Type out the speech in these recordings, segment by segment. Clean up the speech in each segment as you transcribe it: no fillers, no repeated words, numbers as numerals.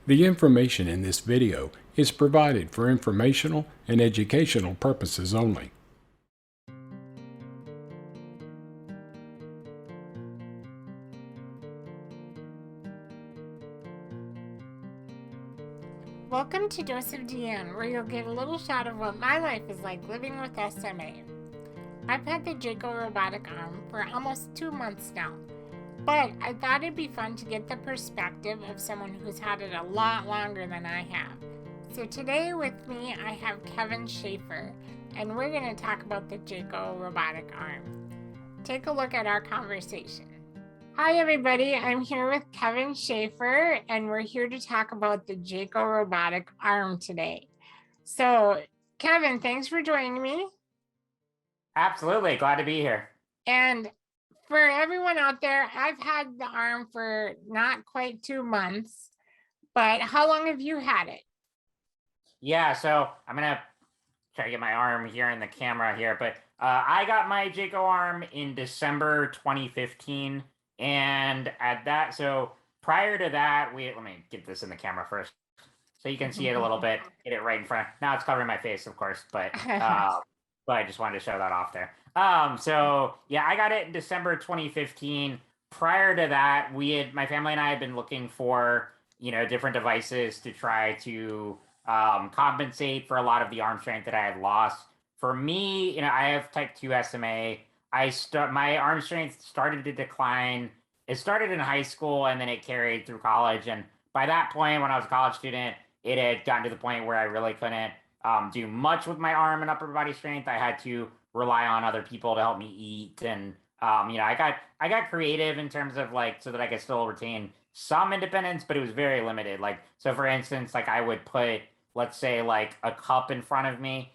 The information in this video is provided for informational and educational purposes only. Welcome to Dose of DeAnn, where you'll get a little shot of what my life is like living with SMA. I've had the Jaco Robotic Arm for almost 2 months now, but I thought it'd be fun to get the perspective of someone who's had it a lot longer than I have. So today with me I have Kevin Schaefer, and we're going to talk about the Jaco Robotic Arm. Take a look at our conversation. Hi everybody, I'm here with Kevin Schaefer, and we're here to talk about the Jaco Robotic Arm today. So Kevin, thanks for joining me. Absolutely. Glad to be here. And for everyone out there, I've had the arm for not quite 2 months, but how long have you had it? Yeah, so I'm going to try to get my arm here in the camera here, but I got my Jaco arm in December 2015. And at that, so prior to that, let me get this in the camera first so you can see it a little bit, get it right in front. Now it's covering my face, of course, but I just wanted to show that off there. So yeah, I got it in December 2015. Prior to that, my family and I had been looking for, different devices to try to compensate for a lot of the arm strength that I had lost. For me, I have type 2 SMA. My arm strength started to decline. It started in high school and then it carried through college. And by that point, when I was a college student, it had gotten to the point where I really couldn't do much with my arm and upper body strength. I had to rely on other people to help me eat, and I got creative in terms of so that I could still retain some independence, but it was very limited. So for instance, I would put, let's say, a cup in front of me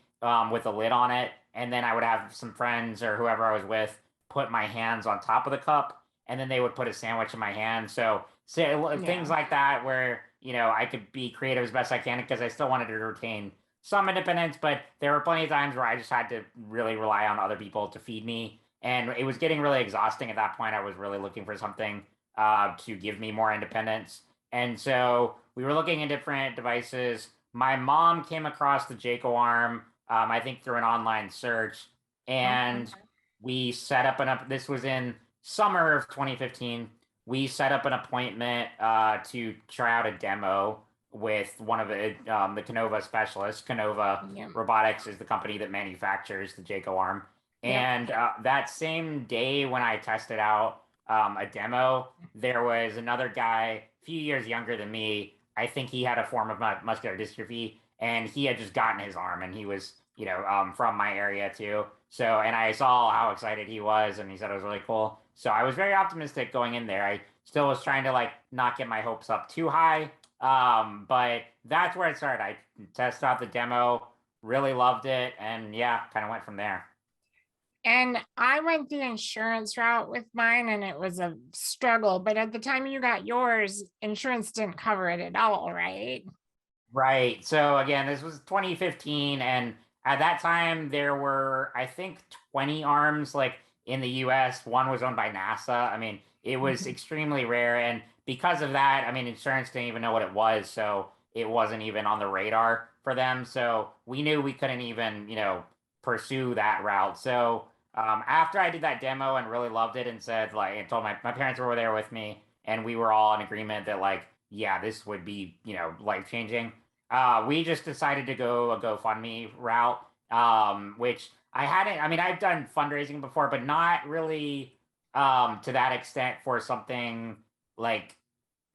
with a lid on it, and then I would have some friends or whoever I was with put my hands on top of the cup, and then they would put a sandwich in my hand. So things like that where I could be creative as best I can because I still wanted to retain some independence, but there were plenty of times where I just had to really rely on other people to feed me, and it was getting really exhausting at that point. I was really looking for something to give me more independence, and so we were looking at different devices. My mom came across the Jaco arm, I think through an online search, and we set up this was in summer of 2015. We set up an appointment to try out a demo with one of the Canova specialists. Canova Robotics is the company that manufactures the Jaco arm. And that same day when I tested out a demo, there was another guy a few years younger than me. I think he had a form of muscular dystrophy, and he had just gotten his arm, and he was, from my area too. So, and I saw how excited he was, and he said it was really cool. So I was very optimistic going in there. I still was trying to not get my hopes up too high. But that's where it started. I tested out the demo, really loved it, and yeah, kind of went from there. And I went the insurance route with mine, and it was a struggle. But at the time you got yours, insurance didn't cover it at all, right? Right. So again, this was 2015, and at that time there were, I think, 20 arms in the US. One was owned by NASA. I mean, it was extremely rare, and because of that, I mean, insurance didn't even know what it was, so it wasn't even on the radar for them. So we knew we couldn't even, pursue that route. So after I did that demo and really loved it and said, and told my parents were there with me, and we were all in agreement that yeah, this would be, life changing. We just decided to go a GoFundMe route, which I hadn't. I mean, I've done fundraising before, but not really to that extent for something like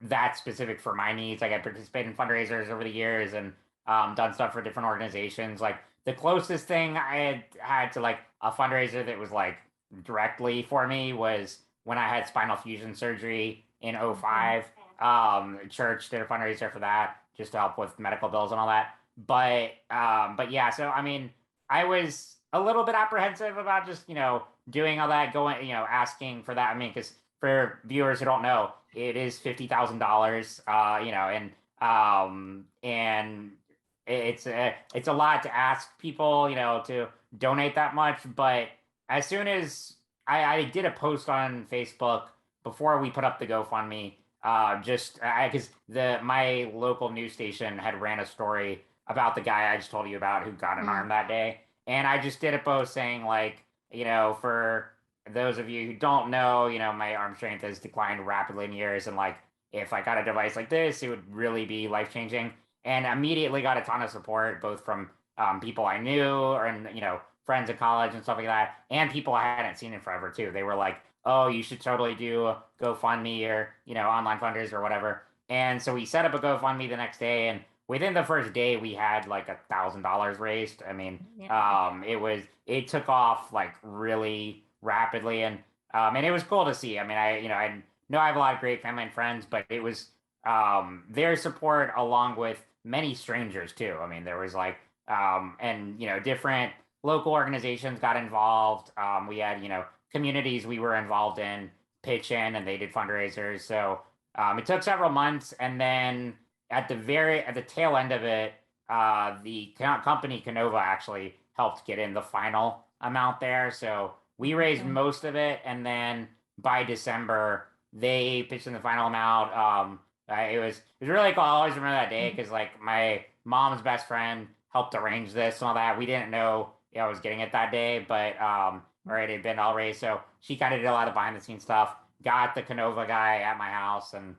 that specific for my needs. I participated in fundraisers over the years and done stuff for different organizations. The closest thing I had to a fundraiser that was directly for me was when I had spinal fusion surgery in 05. Church did a fundraiser for that just to help with medical bills and all that. But yeah, so I mean, I was a little bit apprehensive about just doing all that, going asking for that. I mean, because for viewers who don't know, it is $50,000, and it's a lot to ask people, to donate that much. But as soon as I did a post on Facebook before we put up the GoFundMe, just because my local news station had ran a story about the guy I just told you about who got an arm that day, and I just did a post saying like, for those of you who don't know, my arm strength has declined rapidly in years, and like if I got a device like this, it would really be life changing, and immediately got a ton of support both from people I knew and friends in college and stuff like that, and people I hadn't seen in forever too. They were like, "Oh, you should totally do a GoFundMe or online funders or whatever." And so we set up a GoFundMe the next day, and within the first day, we had like $1,000 raised. I mean, it took off like really rapidly, and it was cool to see. I mean, I know I have a lot of great family and friends, but it was their support along with many strangers too. I mean, there was like and different local organizations got involved. We had communities we were involved in pitch in, and they did fundraisers. So it took several months, and then at the tail end of it, the company Canova actually helped get in the final amount there. So we raised most of it, and then by December they pitched in the final amount. It was really cool. I always remember that day because like my mom's best friend helped arrange this and all that. We didn't know I was getting it that day, but or it had been all raised. So she kind of did a lot of behind the scenes stuff. Got the Canova guy at my house, and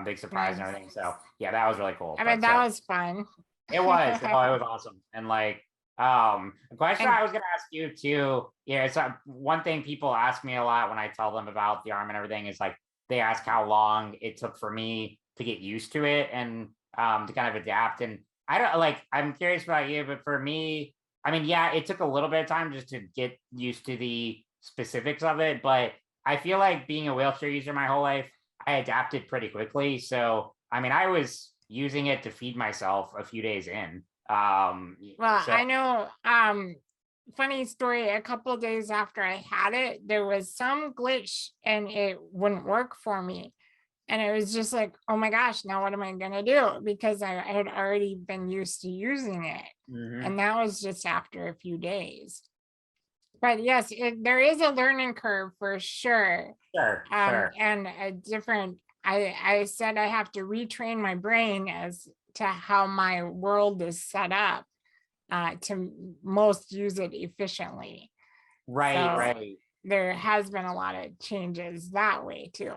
big surprise and everything. So yeah, that was really cool. I mean, that was fun. It was. Oh, it was awesome. And like, a question I was gonna ask you too. Yeah, it's one thing people ask me a lot when I tell them about the arm and everything is like they ask how long it took for me to get used to it and to kind of adapt. And I don't like. I'm curious about you, but for me, I mean, yeah, it took a little bit of time just to get used to the specifics of it, but I feel like being a wheelchair user my whole life, I adapted pretty quickly. So, I mean, I was using it to feed myself a few days in. Well, I know, funny story, a couple of days after I had it, there was some glitch and it wouldn't work for me. And it was just like, oh my gosh, now what am I going to do? Because I had already been used to using it. And that was just after a few days. But yes, there is a learning curve for sure. Sure. And a different, I said I have to retrain my brain as to how my world is set up to most use it efficiently. Right. There has been a lot of changes that way too.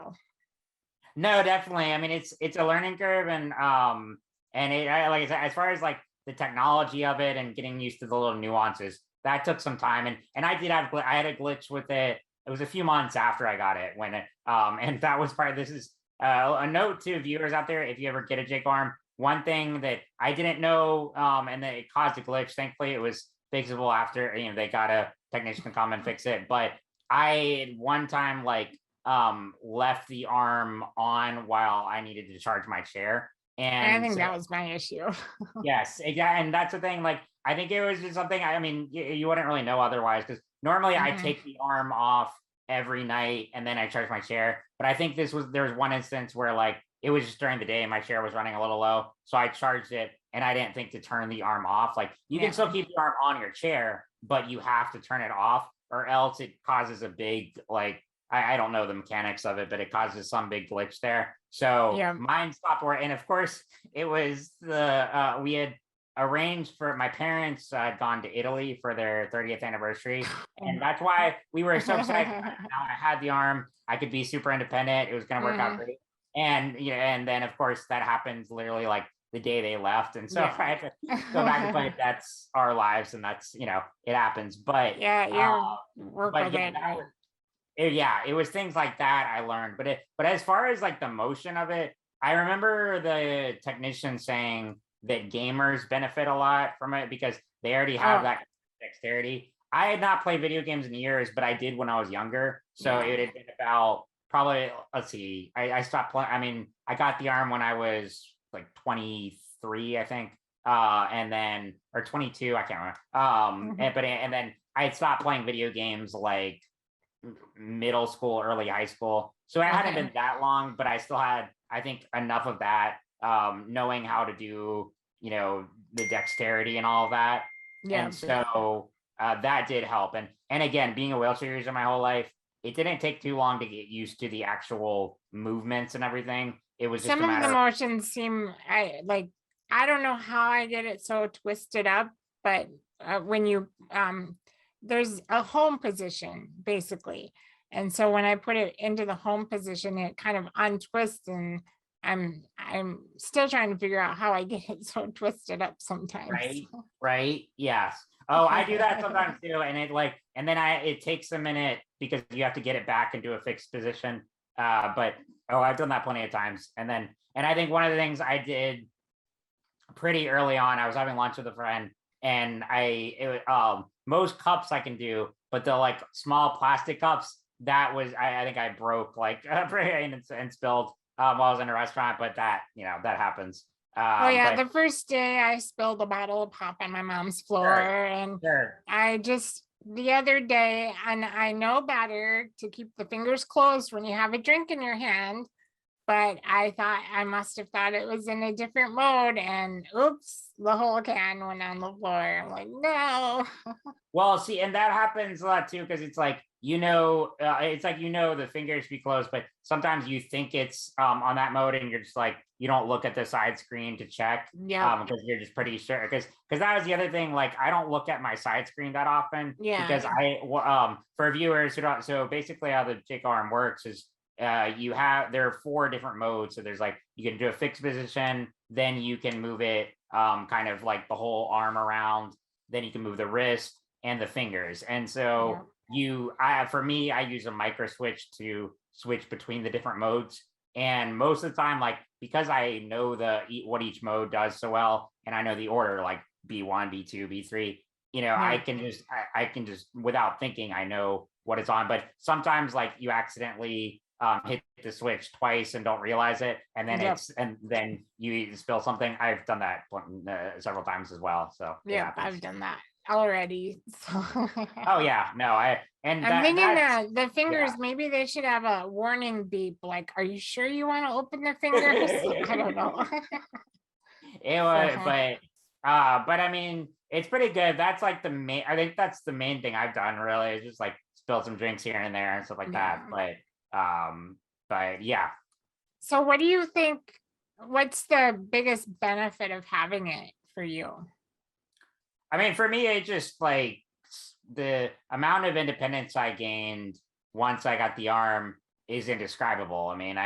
No, definitely. I mean, it's a learning curve, and like I said, as far as like the technology of it and getting used to the little nuances, that took some time. And I had a glitch with it. It was a few months after I got it when it and that was part of this is a note to viewers out there. If you ever get a Jaco arm, one thing that I didn't know and that it caused a glitch. Thankfully, it was fixable after they got a technician to come and fix it. But I one time like left the arm on while I needed to charge my chair. And I think that was my issue. Yes, exactly. And that's the thing. Like, I think it was just something. I mean, you wouldn't really know otherwise because normally I take the arm off every night and then I charge my chair. But I think there was one instance where like it was just during the day and my chair was running a little low, so I charged it and I didn't think to turn the arm off. Like you can still keep the arm on your chair, but you have to turn it off, or else it causes a big like. I don't know the mechanics of it, but it causes some big glitch there. So mine stopped working. And of course, it was we had arranged for my parents had gone to Italy for their 30th anniversary. And that's why we were so excited. Now I had the arm. I could be super independent. It was going to work out great. And and then of course that happens literally like the day they left. And so I had to go back and play. That's our lives, and that's it happens. But work with it. It was things like that I learned. But as far as like the motion of it, I remember the technician saying that gamers benefit a lot from it because they already have that dexterity. I had not played video games in years, but I did when I was younger. So it had been about probably, let's see, I stopped playing. I mean, I got the arm when I was like 23, I think. And then, or 22, I can't remember. And then I had stopped playing video games like middle school, early high school. So it hadn't been that long, but I still had, I think, enough of that, knowing how to do, the dexterity and all of that. And so that did help. And again, being a wheelchair user my whole life, it didn't take too long to get used to the actual movements and everything. it was just Some a of the matter of motions seem I don't know how I get it so twisted up, but when you there's a home position basically. And so when I put it into the home position, it kind of untwists, and I'm still trying to figure out how I get it so twisted up sometimes. right, yes. Oh, I do that sometimes too, and and then it takes a minute because you have to get it back into a fixed position. But I've done that plenty of times. And I think one of the things I did pretty early on, I was having lunch with a friend, and most cups I can do, but the like small plastic cups, that was I think I broke like and spilled while I was in a restaurant, but that that happens. Oh yeah, But the first day I spilled a bottle of pop on my mom's floor, sure, and sure. I just the other day, and I know better to keep the fingers closed when you have a drink in your hand, but I thought I must have thought it was in a different mode, and oops, the whole can went on the floor. I'm like, no. Well, see, and that happens a lot too, because it's like it's like the fingers be closed, but sometimes you think it's on that mode, and you're just like you don't look at the side screen to check, Yeah, because you're just pretty sure. Because that was the other thing. Like I don't look at my side screen that often, because yeah. for viewers who don't. So basically, how the Jaco arm works is there are 4 different modes. So there's like you can do a fixed position, then you can move it kind of like the whole arm around, then you can move the wrist and the fingers. And so for me, I use a micro switch to switch between the different modes. And most of the time, like because I know what each mode does so well, and I know the order, like B1, B2, B3, Yeah. I can just without thinking, I know what it's on. But sometimes like you accidentally hit the switch twice and don't realize it, and then then you spill something. I've done that several times as well. So Yeah, I've done that already. So oh yeah, no, I'm thinking that's that the fingers, maybe they should have a warning beep, like, are you sure you want to open the fingers? I don't know. it was, but I mean, it's pretty good. That's like I think that's the main thing I've done really, is just like spill some drinks here and there and stuff like that. But yeah. So what do you think, what's the biggest benefit of having it for you? I mean, for me, it just like the amount of independence I gained once I got the arm is indescribable. I mean,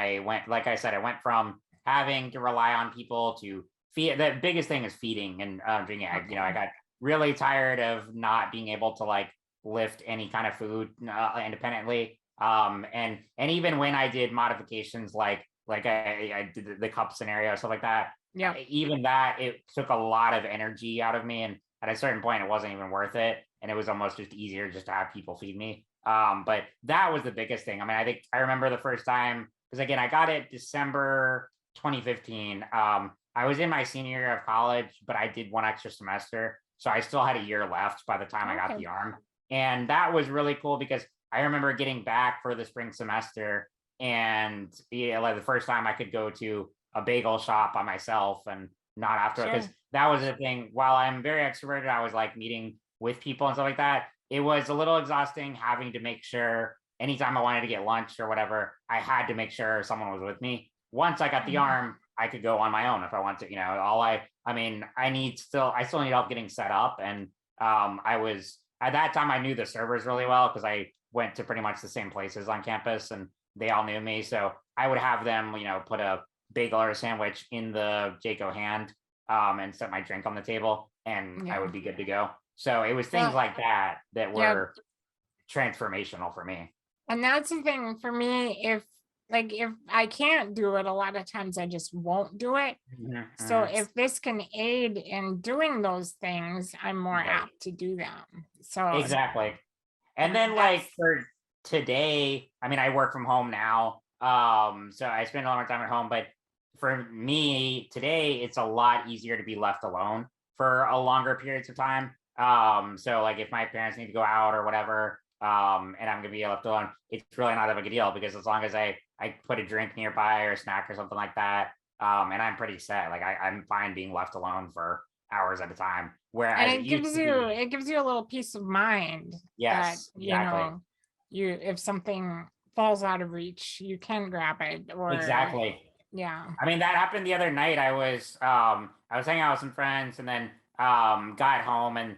like I said, I went from having to rely on people to feed. The biggest thing is feeding and drinking. I got really tired of not being able to like lift any kind of food independently. And even when I did modifications like I did the cup scenario, stuff like that. Yeah. Even that, it took a lot of energy out of me, and at a certain point, it wasn't even worth it, and it was almost just easier just to have people feed me. But that was the biggest thing. I mean, I think I remember the first time, because again, I got it December 2015. I was in my senior year of college, but I did 1 extra semester, so I still had a year left by the time I got the arm, and that was really cool because I remember getting back for the spring semester, and like the first time I could go to a bagel shop by myself and not after, because that was the thing. While I'm very extroverted, I was like meeting with people and stuff like that. It was a little exhausting having to make sure anytime I wanted to get lunch or whatever, I had to make sure someone was with me. Once I got the arm, I could go on my own if I want to. I mean, I still need help getting set up. And I was at that time, I knew the servers really well because I went to pretty much the same places on campus and they all knew me. So I would have them, put a bagel or a sandwich in the Jaco hand and set my drink on the table, and I would be good to go. So it was things like that were transformational for me. And that's the thing for me, if I can't do it, a lot of times I just won't do it. So if this can aid in doing those things, I'm more apt to do them. So exactly. And then like for today, I mean, I work from home now. So I spend a lot of time at home, but for me today, it's a lot easier to be left alone for a longer periods of time. So like if my parents need to go out or whatever, and I'm gonna be left alone, it's really not that big a deal because as long as I put a drink nearby or a snack or something like that, and I'm pretty set. Like I'm fine being left alone for hours at a time. Whereas it gives you a little peace of mind. Yes, that, exactly. If something falls out of reach, you can grab it. Or exactly. Yeah. I mean, that happened the other night. I was hanging out with some friends and then got home and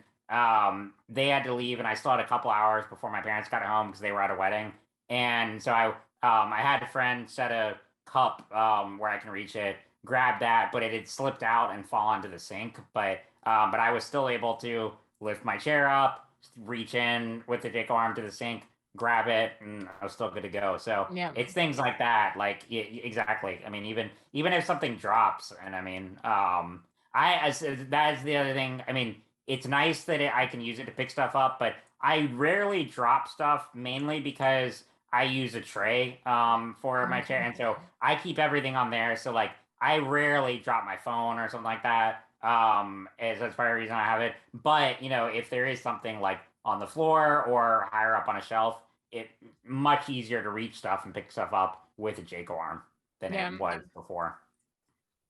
they had to leave and I still had a couple hours before my parents got home because they were at a wedding. And so I had a friend set a cup where I can reach it, grab that, but it had slipped out and fall into the sink. But I was still able to lift my chair up, reach in with the Jaco arm to the sink, grab it, and I was still good to go. So Yeah. it's things like that. Like exactly. I mean, even if something drops, and I mean, that's the other thing. I mean, it's nice that I can use it to pick stuff up, but I rarely drop stuff mainly because I use a tray for my chair, and so I keep everything on there. So like I rarely drop my phone or something like that. As that's part of the reason I have it. But you know, if there is something like on the floor or higher up on a shelf, it much easier to reach stuff and pick stuff up with a Jaco arm than Yeah. it was before.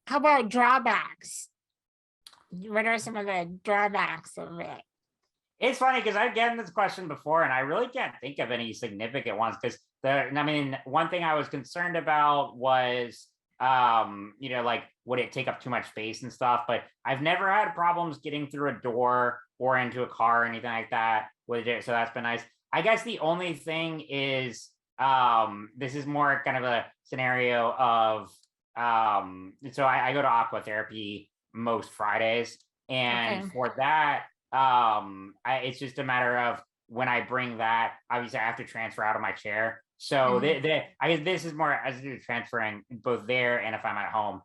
How about drawbacks? What are some of the drawbacks of it? It's funny because I've gotten this question before, and I really can't think of any significant ones. Because I mean, one thing I was concerned about was, you know, like would it take up too much space and stuff. But I've never had problems getting through a door or into a car or anything like that with it. So that's been nice. I guess the only thing is, this is more kind of a scenario of, so I go to aqua therapy most Fridays, and Okay. for that. It's just a matter of when I bring that, obviously I have to transfer out of my chair. So I guess this is more as to do with transferring both there and if I'm at home.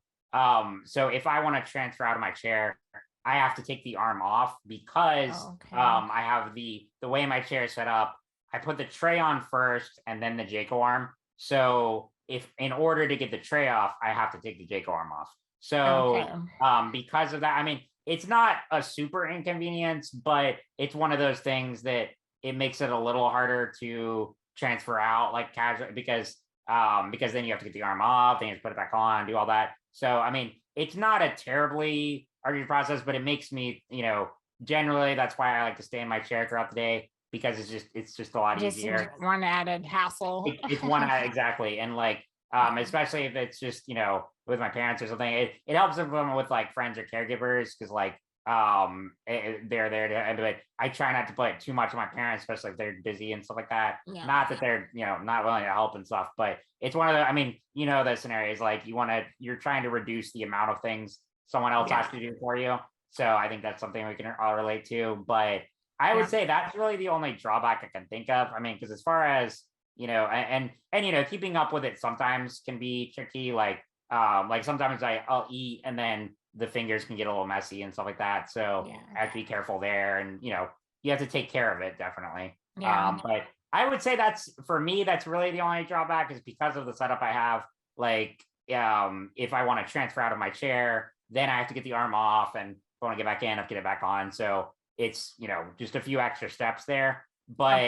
So if I want to transfer out of my chair, I have to take the arm off because Okay. I have the way my chair is set up. I put the tray on first and then the Jaco arm. So if in order to get the tray off, I have to take the Jaco arm off. So Okay. because of that, I mean, it's not a super inconvenience, but it's one of those things that it makes it a little harder to transfer out like casual because then you have to get the arm off, then you have to put it back on, do all that. So I mean, it's not a terribly arduous process, but it makes me, you know, generally that's why I like to stay in my chair throughout the day because it's just a lot Just easier. one added hassle. It's one exactly, and like especially if it's just, you know, with my parents or something, it helps if I'm with like friends or caregivers because like they're there to, but I try not to put too much on my parents, especially if they're busy and stuff like that. Yeah. Not that they're, you know, not willing to help and stuff, but it's one of the, I mean, you know, the scenarios like you're trying to reduce the amount of things someone else has to do for you. So I think that's something we can all relate to. But I would say that's really the only drawback I can think of. I mean, because as far as, you know, and you know, keeping up with it sometimes can be tricky. Like sometimes I'll eat and then the fingers can get a little messy and stuff like that. So I have to be careful there, and you know, you have to take care of it definitely. Yeah. But I would say that's for me, that's really the only drawback is because of the setup I have. Like, if I want to transfer out of my chair, then I have to get the arm off, and if I want to get back in, I have to get it back on. So it's, you know, just a few extra steps there, but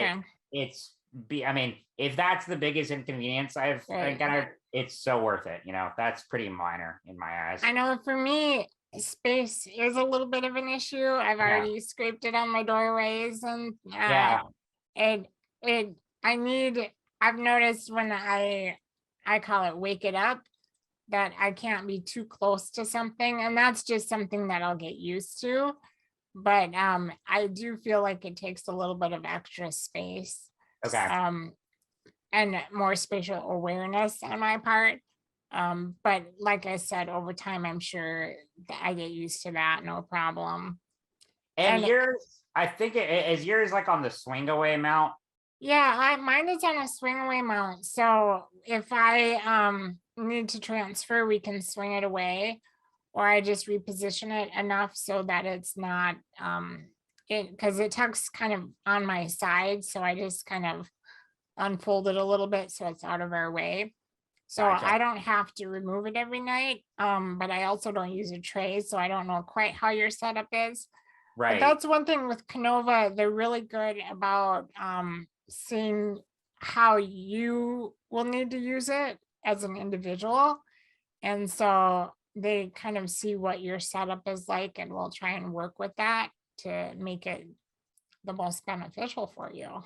I mean, if that's the biggest inconvenience I've encountered, it's so worth it. You know, that's pretty minor in my eyes. I know for me, space is a little bit of an issue. I've already scraped it on my doorways and I've noticed when I call it wake it up, that I can't be too close to something. And that's just something that I'll get used to. But I do feel like it takes a little bit of extra space. And more spatial awareness on my part. But like I said, over time, I'm sure that I get used to that, no problem. And yours, I think is yours like on the swing away mount? Yeah, mine is on a swing away mount. So if I need to transfer, we can swing it away, or I just reposition it enough so that it's not because it tucks kind of on my side. So I just kind of unfold it a little bit so it's out of our way. So I don't have to remove it every night. But I also don't use a tray, so I don't know quite how your setup is. But that's one thing with Canova. They're really good about seeing how you will need to use it as an individual. And so they kind of see what your setup is like and will try and work with that to make it the most beneficial for you.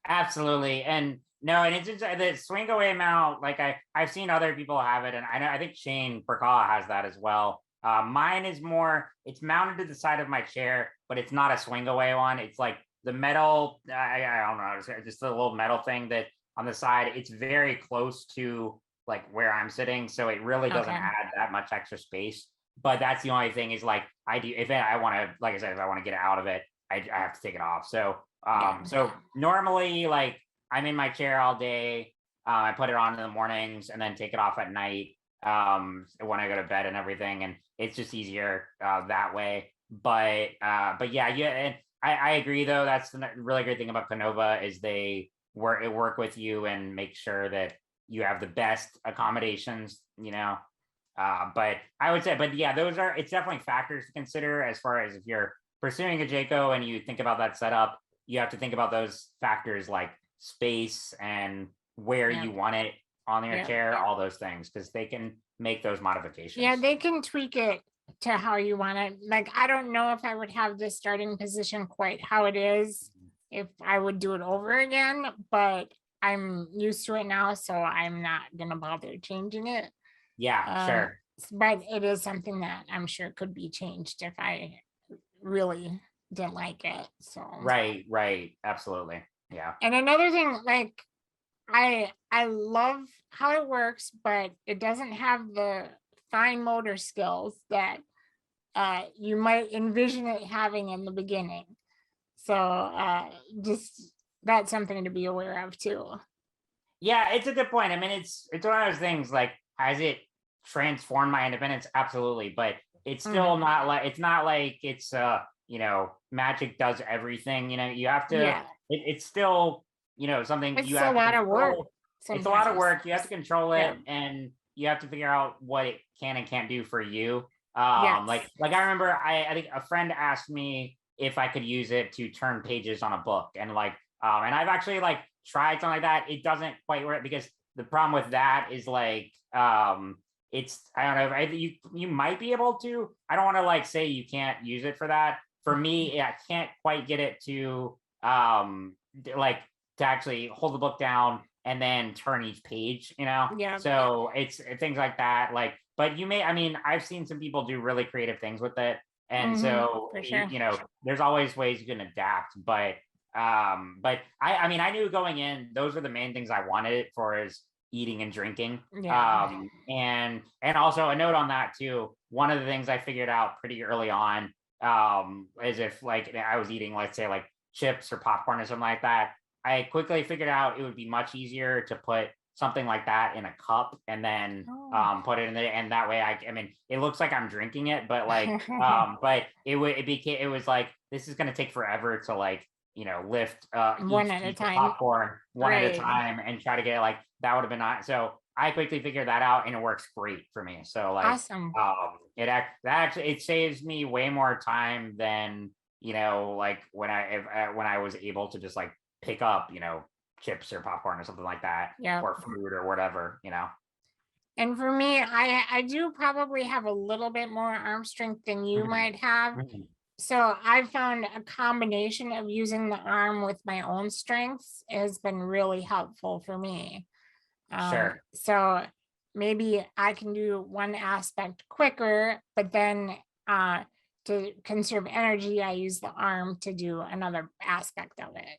Absolutely. And No, and it's just the swing away mount. Like I've seen other people have it, and I think Shane Burkaw has that as well. Mine is more. It's mounted to the side of my chair, but it's not a swing away one. It's like the metal. I don't know. It's just a little metal thing that on the side. It's very close to like where I'm sitting, so it really doesn't Okay. add that much extra space. But that's the only thing is like I do if I want to, like I said, if I want to get out of it, I have to take it off. So so normally like I'm in my chair all day. I put it on in the mornings and then take it off at night when I go to bed and everything, and it's just easier that way. But yeah, and I agree though. That's the really great thing about Canova is they work with you and make sure that you have the best accommodations. But I would say, but yeah, it's definitely factors to consider as far as if you're pursuing a Jaco and you think about that setup, you have to think about those factors like space and where you want it on your chair, all those things, because they can make those modifications. Yeah, they can tweak it to how you want it. Like, I don't know if I would have the starting position quite how it is if I would do it over again, but I'm used to it now, so I'm not gonna bother changing it. Yeah, sure. But it is something that I'm sure could be changed if I really didn't like it. So Right, absolutely. Yeah. And another thing, like I love how it works, but it doesn't have the fine motor skills that you might envision it having in the beginning. So just that's something to be aware of too. Yeah, it's a good point. I mean, it's one of those things like, has it transformed my independence? Absolutely. But it's still not like, it's magic does everything, you have to, it's still, something It's you a have to lot of work. control. It's a lot of work. You have to control it and you have to figure out what it can and can't do for you. Like I remember I think a friend asked me if I could use it to turn pages on a book, and and I've actually like tried something like that. It doesn't quite work because the problem with that is like it's, I don't know, you might be able to. I don't want to like say you can't use it for that. For me, I can't quite get it to like to actually hold the book down and then turn each page, So it's things like that. Like, but I've seen some people do really creative things with it. And so, there's always ways you can adapt. But I knew going in, those were the main things I wanted it for, is eating and drinking. And also a note on that too. One of the things I figured out pretty early on is if like I was eating, let's say like chips or popcorn or something like that, I quickly figured out it would be much easier to put something like that in a cup and then put it in there, and that way it looks like I'm drinking it, but like but it was like, this is going to take forever to like lift one each at a piece of time. popcorn one at a time and try to get like, that would have been not. So I quickly figured that out and it works great for me. So like awesome. it saves me way more time than like when I was able to just like pick up chips or popcorn or something like that, or fruit or whatever. And for me, I do probably have a little bit more arm strength than you might have. So I've found a combination of using the arm with my own strengths has been really helpful for me. Sure. So maybe I can do one aspect quicker, but then to conserve energy, I use the arm to do another aspect of it.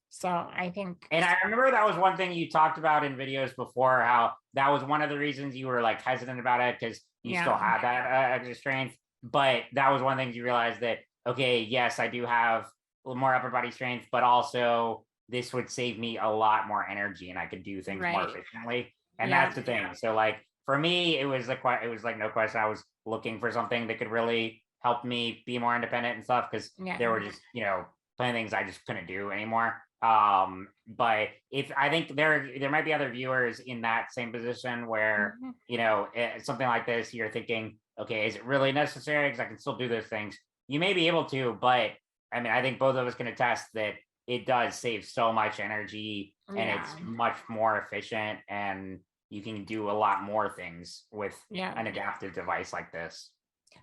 So I think, and I remember that was one thing you talked about in videos before, how that was one of the reasons you were like hesitant about it, because you still had that extra strength. But that was one thing you realized that, okay, yes, I do have a little more upper body strength, but also this would save me a lot more energy and I could do things more efficiently. And that's the thing. So like for me, it was like no question, I was looking for something that could really help me be more independent and stuff, because there were just plenty of things I just couldn't do anymore. But if I think there might be other viewers in that same position where something like this, you're thinking, okay, is it really necessary? Because I can still do those things. You may be able to, but I think both of us can attest that it does save so much energy and it's much more efficient, and you can do a lot more things with an adaptive device like this.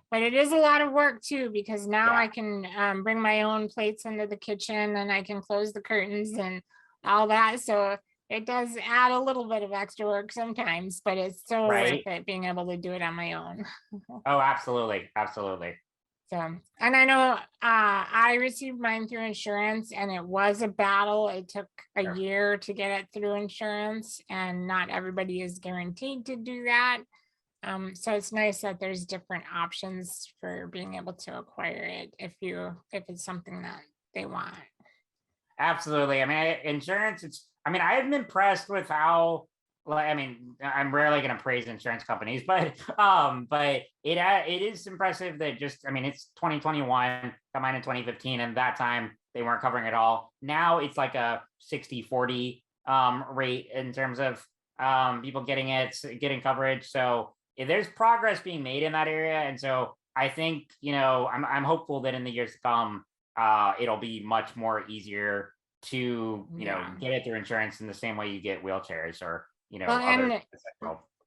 But it is a lot of work too, because now I can bring my own plates into the kitchen and I can close the curtains and all that. So it does add a little bit of extra work sometimes, but it's so Right. worth it being able to do it on my own. Oh, absolutely. Absolutely. So, and I know I received mine through insurance, and it was a battle. It took a Sure. year to get it through insurance, and not everybody is guaranteed to do that. So it's nice that there's different options for being able to acquire it if it's something that they want. Absolutely. I mean, insurance, I'm impressed with how, like, I mean, I'm rarely going to praise insurance companies, but it is impressive that it's 2021, got mine in 2015, and that time they weren't covering it all. Now it's like a 60-40 rate in terms of people getting coverage. So there's progress being made in that area. And so I think, I'm hopeful that in the years to come, it'll be much more easier to get it through insurance in the same way you get wheelchairs or Well, other.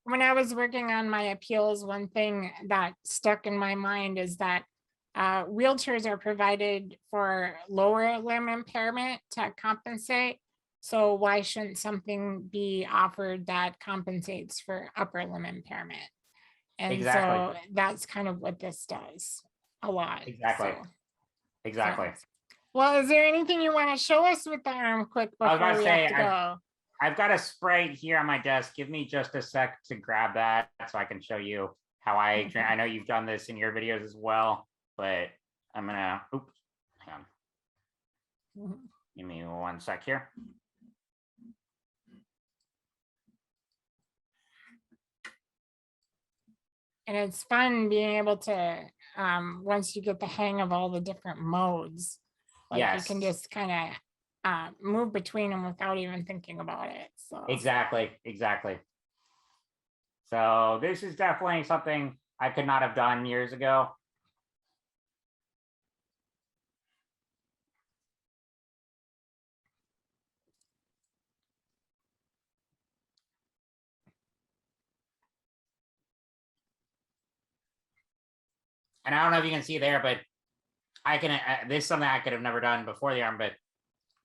when I was working on my appeals, one thing that stuck in my mind is that wheelchairs are provided for lower limb impairment to compensate. So why shouldn't something be offered that compensates for upper limb impairment? And Exactly. so that's kind of what this does a lot. Exactly. So, Exactly. well, is there anything you want to show us with the arm quick I was before about to we say, have to go? I've got a Sprite here on my desk. Give me just a sec to grab that so I can show you how I know you've done this in your videos as well, but I'm gonna, oops, hang on. Give me one sec here. And it's fun being able to, once you get the hang of all the different modes, like you can Yes. just kind of move between them without even thinking about it. So Exactly. So this is definitely something I could not have done years ago. And I don't know if you can see there, but I can, this is something I could have never done before the arm, but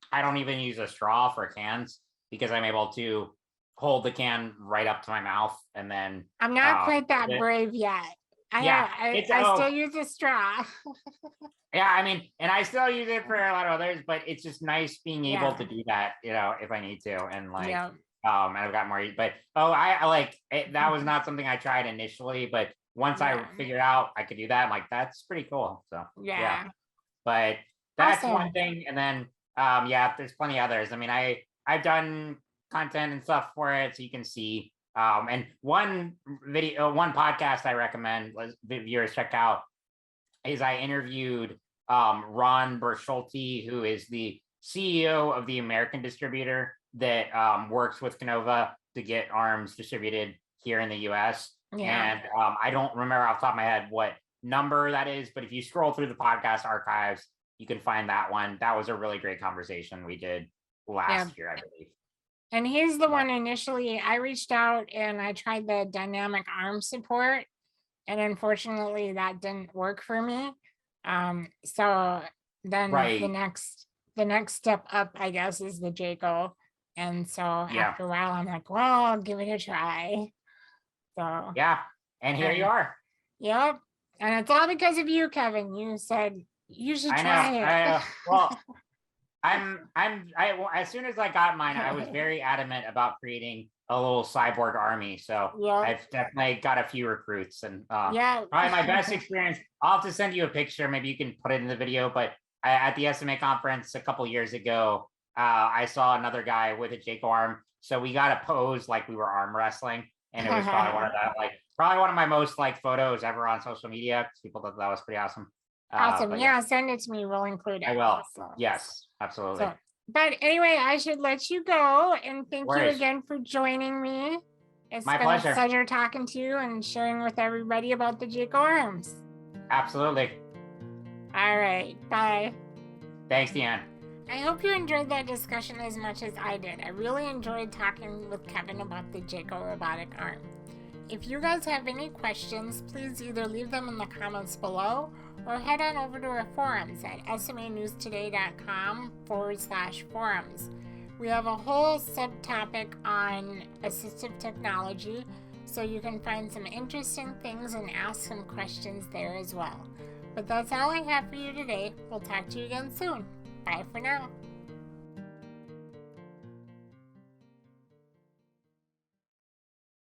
I don't even use a straw for cans because I'm able to hold the can right up to my mouth and then. I'm not quite that brave yet. I still use a straw. Yeah, and I still use it for a lot of others, but it's just nice being able to do that, if I need to, and like, and I've got more. But I like it, that was not something I tried initially, but once I figured out I could do that, I'm like, that's pretty cool. So yeah. But that's one thing, and then there's plenty of others. I mean, I've done content and stuff for it, so you can see. And one podcast I recommend the viewers check out is I interviewed Ron Bersholti, who is the CEO of the American distributor that works with Canova to get arms distributed here in the US. And I don't remember off the top of my head what number that is, but if you scroll through the podcast archives, you can find that one. That was a really great conversation we did last year, I believe. And he's the one initially, I reached out and I tried the dynamic arm support, and unfortunately that didn't work for me. So then the next step up, I guess, is the Jaco. And so after a while, I'm like, well, I'll give it a try. So and here you are. Yep. And it's all because of you, Kevin. You said you should try it. Well, as soon as I got mine, I was very adamant about creating a little cyborg army. So I've definitely got a few recruits, and probably my best experience. I'll have to send you a picture. Maybe you can put it in the video. But at the SMA conference a couple years ago, I saw another guy with a Jaco arm. So we got a pose like we were arm wrestling, and it was probably one of my most photos ever on social media, because people thought that was pretty awesome. Awesome. Send it to me. We'll include it. I will. Yes, absolutely. So, but anyway, I should let you go, and thank you again for joining me. It's my been pleasure. A pleasure talking to you and sharing with everybody about the Jaco arms. Absolutely. All right. Bye. Thanks, DeAnn. I hope you enjoyed that discussion as much as I did. I really enjoyed talking with Kevin about the Jaco Robotic Arm. If you guys have any questions, please either leave them in the comments below or head on over to our forums at smanewstoday.com/forums. We have a whole subtopic on assistive technology, so you can find some interesting things and ask some questions there as well. But that's all I have for you today. We'll talk to you again soon. Bye for now.